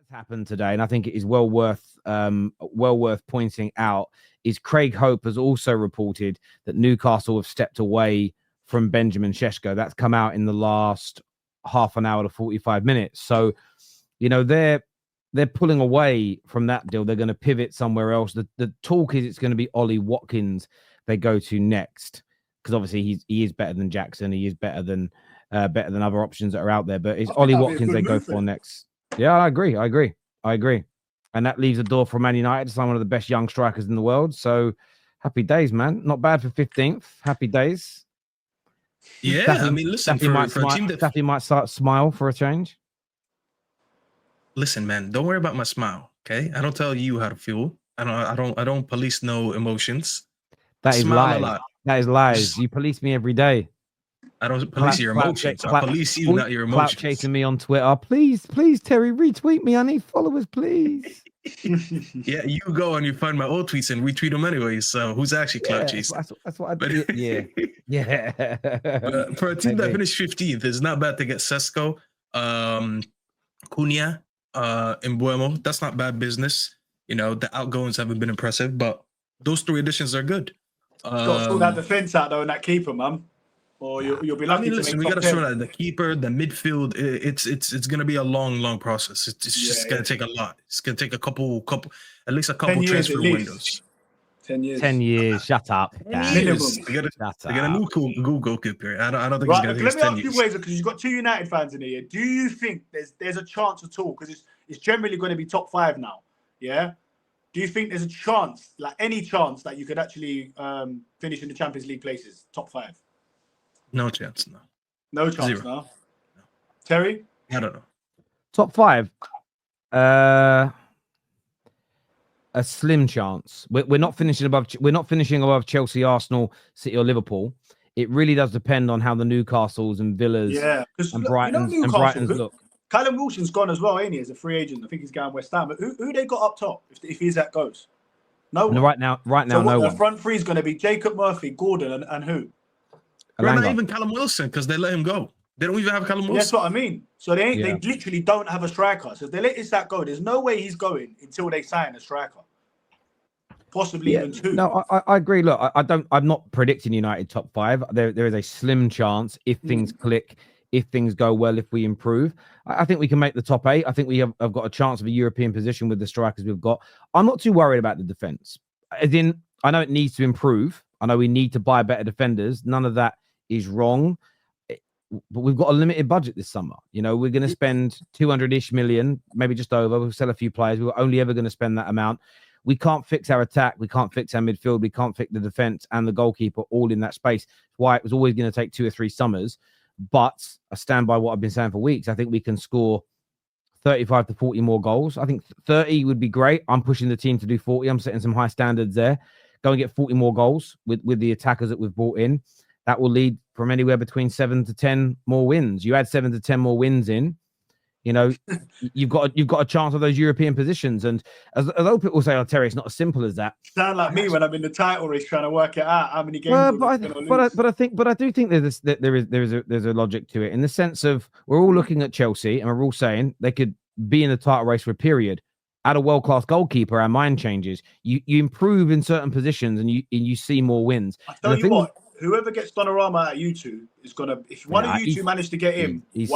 that's happened today, and I think it is well worth pointing out, is Craig Hope has also reported that Newcastle have stepped away from Benjamin Šeško. That's come out in the last half an hour to 45 minutes. So, they're pulling away from that deal. They're going to pivot somewhere else. The talk is it's going to be Ollie Watkins they go to next, because obviously he is better than Jackson. He is better than other options that are out there. But it's Ollie Watkins they go for next. Yeah, I agree. And that leaves the door for Man United to sign one of the best young strikers in the world. So happy days, man. Not bad for 15th. Happy days. Yeah, Staffy, I mean, listen, Staffy might for a team that... Staffy might start smile for a change. Listen, man, don't worry about my smile, okay? I don't tell you how to feel. I don't police no emotions. That is Smile lies. a lot. That is lies. You police me every day. I don't police your emotions. I police you, not your emotions. Clout chasing me on Twitter. Please, Terry, retweet me. I need followers, please. Yeah, you go and you find my old tweets and retweet them anyway. So who's actually clout chasing? That's what I do. Yeah. But for a team that finished 15th, it's not bad to get Šeško, Cunha, Mbuemo. That's not bad business. The outgoings haven't been impressive, but those 3 additions are good. Got to sort that defense out though, and that keeper, man. Or you'll be lucky. Listen, we got to show that the keeper, the midfield. It's going to be a long process. It's just going to take a lot. It's going to take at least a couple transfer windows. 10 years. 10 years. Shut up. Minimum. They got a new cool goalkeeper. I don't think it's going to take 10 years. Let me ask you, Wazer, because you've got 2 United fans in here. Do you think there's a chance at all? Because it's generally going to be top 5 now. Yeah. Do you think there's a chance, like any chance, that you could actually finish in the Champions League places, top 5? No chance, no. No chance, 0. no. Terry? I don't know. Top 5. A slim chance. We're not finishing above. We're not finishing above Chelsea, Arsenal, City, or Liverpool. It really does depend on how the Newcastles and Villas and Brightons look. Callum Wilson's gone as well, ain't he? As a free agent, I think he's going West Ham. But who they got up top if he's that goes? No one. Right now, so no one. The front three is going to be Jacob Murphy, Gordon, and who? Not even Callum Wilson, because they let him go. They don't even have Callum Wilson. That's what I mean. So they literally don't have a striker. So if they let Isak go, there's no way he's going until they sign a striker. Possibly even 2. No, I agree. Look, I'm not predicting United top 5. There is a slim chance if things click, if things go well, if we improve. I think we can make the top 8. I think we have got a chance of a European position with the strikers we've got. I'm not too worried about the defense. As in, I know it needs to improve. I know we need to buy better defenders. None of that is wrong, but we've got a limited budget this summer. We're going to spend 200-ish million, maybe just over. We'll sell a few players. We're only ever going to spend that amount. We can't fix our attack. We can't fix our midfield. We can't fix the defense and the goalkeeper all in that space. That's why it was always going to take 2 or 3 summers. But I stand by what I've been saying for weeks. I think we can score 35 to 40 more goals. I think 30 would be great. I'm pushing the team to do 40. I'm setting some high standards there. Go and get 40 more goals with the attackers that we've brought in. That will lead from anywhere between 7 to 10 more wins. You add 7 to 10 more wins in, you've got a chance of those European positions. And as other people say, Terry, it's not as simple as that. Sound like me when I'm in the title race trying to work it out how many games. But I do think there's a logic to it, in the sense of we're all looking at Chelsea and we're all saying they could be in the title race for a period. Add a world-class goalkeeper, our mind changes. You improve in certain positions and you see more wins. I tell you what. Whoever gets Donnarumma at you 2 is gonna. If one of you 2 manage to get him, he's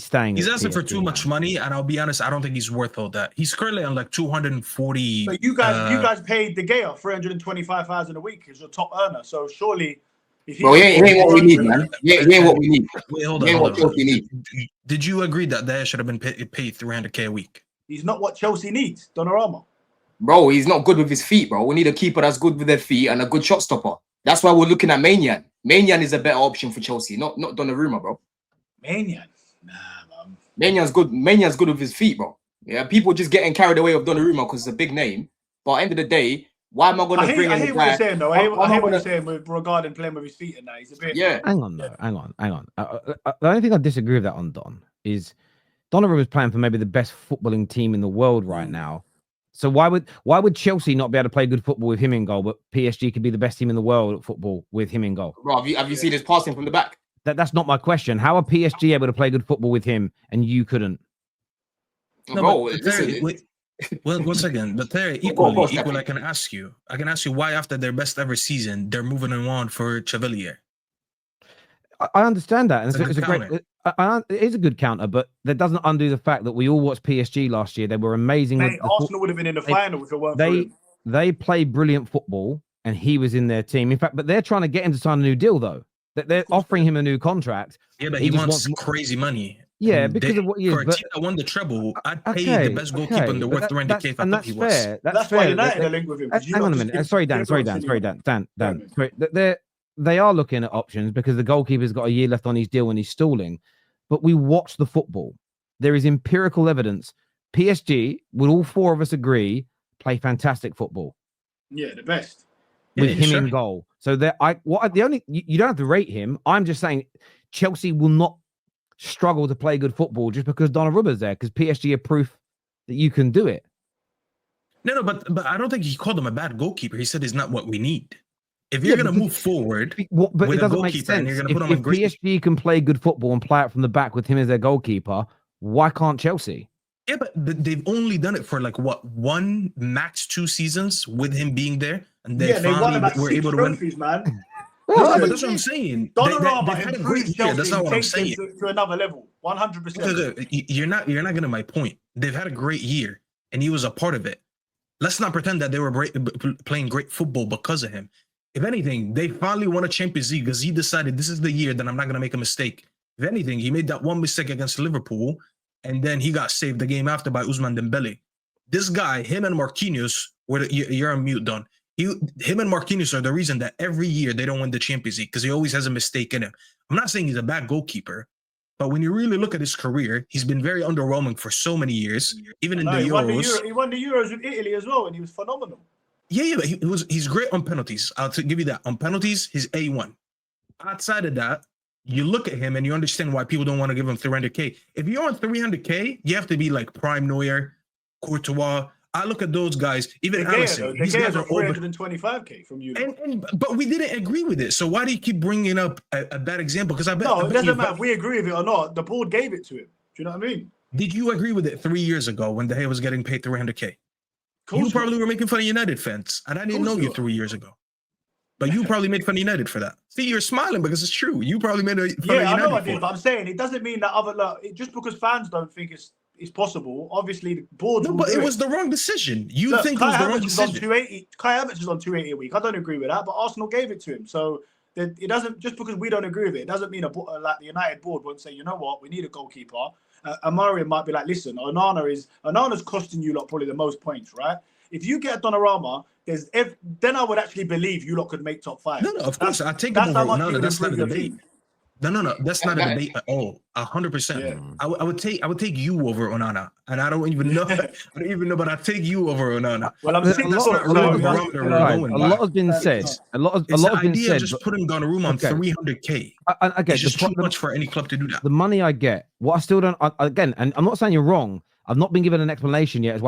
staying. He's asking for too much money, and I'll be honest, I don't think he's worth all that. He's currently on like 240. But you guys paid De Gea 325,000 a week as your top earner. So surely, if he ain't what we need, man. He ain't what we need. Wait, hold on. Did you agree that they should have been paid 300K a week? He's not what Chelsea needs, Donnarumma. Bro, he's not good with his feet, bro. We need a keeper that's good with their feet and a good shot stopper. That's why we're looking at Maignan. Maignan is a better option for Chelsea, not Donnarumma, bro. Maignan? Nah, man. Maignan good with his feet, bro. Yeah, people just getting carried away with Donnarumma because it's a big name. But at the end of the day, why am I going to bring in I hear what you're saying, though. I hear what you're saying regarding playing with his feet and that. He's a bit... Yeah. Hang on. The only thing I disagree with that on, Don, is Donnarumma is playing for maybe the best footballing team in the world right now. So why would Chelsea not be able to play good football with him in goal, but PSG could be the best team in the world at football with him in goal? Bro, have you seen his passing from the back? That's not my question. How are PSG able to play good football with him and you couldn't? No, Bro, but listen, Terry, wait, well, one second. But Terry, Go, equally, Stephanie. I can ask you why after their best ever season, they're moving on for Chevalier. I understand that, and It's a it's good a great. counter. It is a good counter, but that doesn't undo the fact that we all watched PSG last year. They were amazing. Mate, Arsenal would have been in the final if it weren't for him. They played brilliant football, and he was in their team. In fact, but they're trying to get him to sign a new deal, though. They're offering him a new contract. Yeah, but he wants crazy money. Yeah, And because of what he is. For a But team that won the treble, I'd pay the best goalkeeper in the world 300k if I thought he was. fair. That's why United are linked with him. Hang on a minute. Sorry, Dan. Sorry. They are looking at options because the goalkeeper's got a year left on his deal and he's stalling. But we watch the football. There is empirical evidence. PSG, would all four of us agree, play fantastic football. Yeah, the best. With him in goal. So you don't have to rate him. I'm just saying Chelsea will not struggle to play good football just because Donnarumma's there, because PSG are proof that you can do it. No, but I don't think he called him a bad goalkeeper. He said he's not what we need. If you're going to move forward, but it doesn't make sense. If PSG can play good football and play out from the back with him as their goalkeeper, why can't Chelsea? Yeah, but they've only done it for like one, max 2 seasons with him being there, and they finally were able to win. Man. No, but that's what I'm saying. Donnarumma had a great year. That's not what I'm saying. To another level, 100%. You're not getting my point. They've had a great year, and he was a part of it. Let's not pretend that they were playing great football because of him. If anything, they finally won a Champions League because he decided this is the year that I'm not going to make a mistake. If anything, he made that one mistake against Liverpool, and then he got saved the game after by Ousmane Dembele. This guy, him and Marquinhos, you're on mute, Don. Him and Marquinhos are the reason that every year they don't win the Champions League because he always has a mistake in him. I'm not saying he's a bad goalkeeper, but when you really look at his career, he's been very underwhelming for so many years, even in the Euros. He won the Euros with Italy as well, and he was phenomenal. Yeah, but he's great on penalties. I'll give you that. On penalties, he's A1. Outside of that, you look at him and you understand why people don't want to give him 300K. If you're on 300K, you have to be like Prime Neuer, Courtois. I look at those guys, even Alisson. These guys are 325K from you. But we didn't agree with it. So why do you keep bringing up a bad example? Because it doesn't matter if we agree with it or not. The board gave it to him. Do you know what I mean? Did you agree with it 3 years ago when De Gea was getting paid 300K? You probably were making fun of United fans, and I didn't know you 3 years ago. But you probably made fun of United for that. See, you're smiling because it's true. You probably made fun of United. Yeah, I know I did, but I'm saying it doesn't mean that just because fans don't think it's possible. Obviously, the board. No, but it was the wrong decision. You think it was the wrong decision? Kai Havertz is on 280 a week. I don't agree with that, but Arsenal gave it to him. So it doesn't, just because we don't agree with it doesn't mean like the United board won't say, you know what, we need a goalkeeper. Amari might be like, listen, Onana's costing you lot probably the most points, right? If you get a Donnarumma, then I would actually believe you lot could make top 5. No, of course. I take him over Onana. That's not a debate. No. That's not a debate at all. 100%. Yeah. I would take you over Onana, and I don't even know. But I take you over Onana. Well, I'm saying a lot has been said. A lot has been said. Just putting Donnarumma on 300K. It's just too much for any club to do that. The money I get, what I still don't. Again, and I'm not saying you're wrong. I've not been given an explanation yet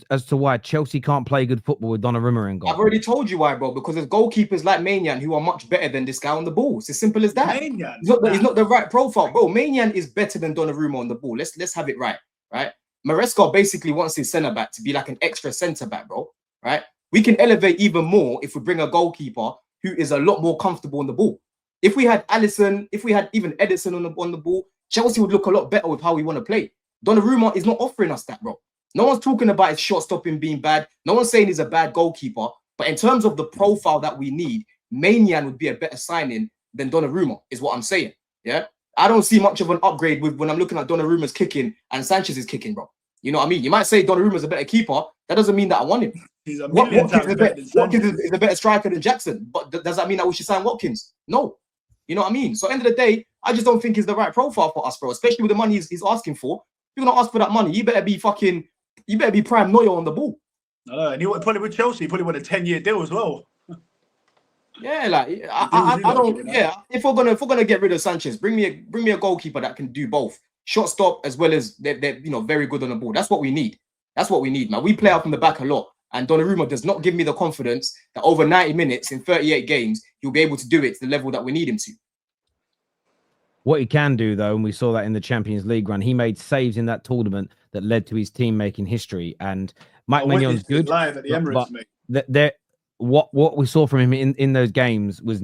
as to why Chelsea can't play good football with Donnarumma in goal. I've already told you why, bro. Because there's goalkeepers like Maignan who are much better than this guy on the ball. It's as simple as that. He's not the right profile, bro. Maignan is better than Donnarumma on the ball. Let's have it right. Maresca basically wants his centre back to be like an extra centre back, bro. Right? We can elevate even more if we bring a goalkeeper who is a lot more comfortable on the ball. If we had Alisson, if we had even Edison on the ball, Chelsea would look a lot better with how we want to play. Donnarumma is not offering us that, bro. No one's talking about his shot stopping being bad. No one's saying he's a bad goalkeeper. But in terms of the profile that we need, Maignan would be a better signing than Donnarumma, is what I'm saying. Yeah, I don't see much of an upgrade when I'm looking at Donnarumma's kicking and Sanchez's kicking, bro. You know what I mean? You might say Donnarumma's a better keeper. That doesn't mean that I want him. He's a million times better. Watkins is a better striker than Jackson. But does that mean that we should sign Watkins? No. You know what I mean? So end of the day, I just don't think he's the right profile for us, bro. Especially with the money he's asking for. If you're gonna ask for that money, you better be Prime Neuer on the ball. No, and he would probably with Chelsea, probably want a 10-year deal as well. Yeah, like I don't. Yeah, if we're gonna get rid of Sanchez, bring me a goalkeeper that can do both, shot stop as well as they're very good on the ball. That's what we need. That's what we need, man. We play out from the back a lot, and Donnarumma does not give me the confidence that over 90 minutes in 38 games he'll be able to do it to the level that we need him to. What he can do, though, and we saw that in the Champions League run, he made saves in that tournament that led to his team making history. And Mike I Magnon's witnessed it good, live at the Emirates, mate. there what we saw from him in those games was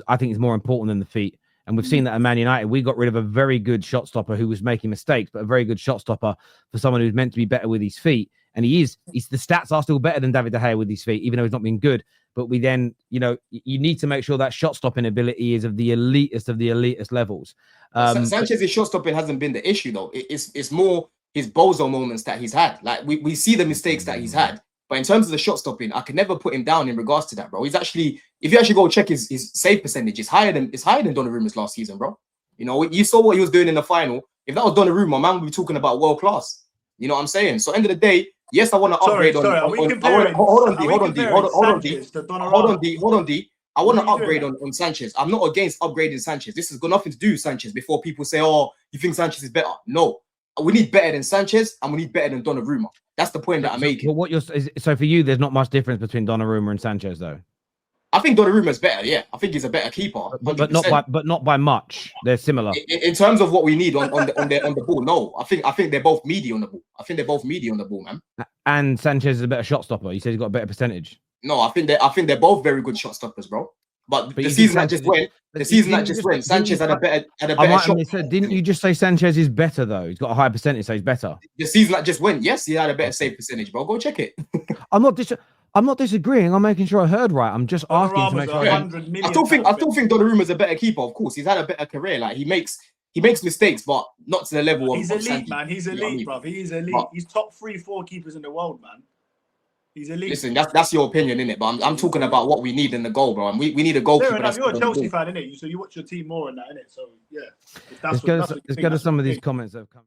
I think is more important than the feet. And we've seen that at Man United. We got rid of a very good shot stopper who was making mistakes, but a very good shot stopper for someone who's meant to be better with his feet. And he's the stats are still better than David De Gea with his feet, even though he's not been good. But we then, you know, you need to make sure that shot stopping ability is of the elitist levels. Sanchez's shot stopping hasn't been the issue though. It's more his bozo moments that he's had. Like we see the mistakes that he's had. But in terms of the shot stopping, I can never put him down in regards to that, bro. He's actually, if you actually go check his save percentage, it's higher than Donnarumma's last season, bro. You know, you saw what he was doing in the final. If that was Donnarumma, man, we'd be talking about world class. You know what I'm saying? So end of the day, yes, I want to upgrade on. Hold on, D. I want to upgrade on Sanchez. I'm not against upgrading Sanchez. This has got nothing to do with Sanchez. Before people say, "Oh, you think Sanchez is better?" No, we need better than Sanchez, and we need better than Donnarumma. That's the point that I'm making. Well, so for you, there's not much difference between Donnarumma and Sanchez, though. I think Donnarumma's better. Yeah, I think he's a better keeper. But not by much. They're similar in terms of what we need on the ball. No, I think they're both meaty on the ball. I think they're both meaty on the ball, man. And Sanchez is a better shot stopper. You said he's got a better percentage. No, I think they're both very good shot stoppers, bro. But the season that just went, Sanchez had a better shot. Didn't you just say Sanchez is better though? He's got a higher percentage, so he's better. The season that just went, yes, he had a better save percentage, bro. Go check it. I'm not disagreeing. I'm making sure I heard right. I'm just asking to make sure. I still think Donnarumma's a better keeper. Of course, he's had a better career. Like he makes mistakes, but not to the level of. He's elite, man. He's elite, bro. He's elite. He's top 3-4 keepers in the world, man. He's elite. Listen, that's your opinion, innit? But I'm talking about what we need in the goal, bro. And we need a goalkeeper. You're a Chelsea fan, innit? So you watch your team more in that, innit? So yeah. Let's go to some of these comments that have come.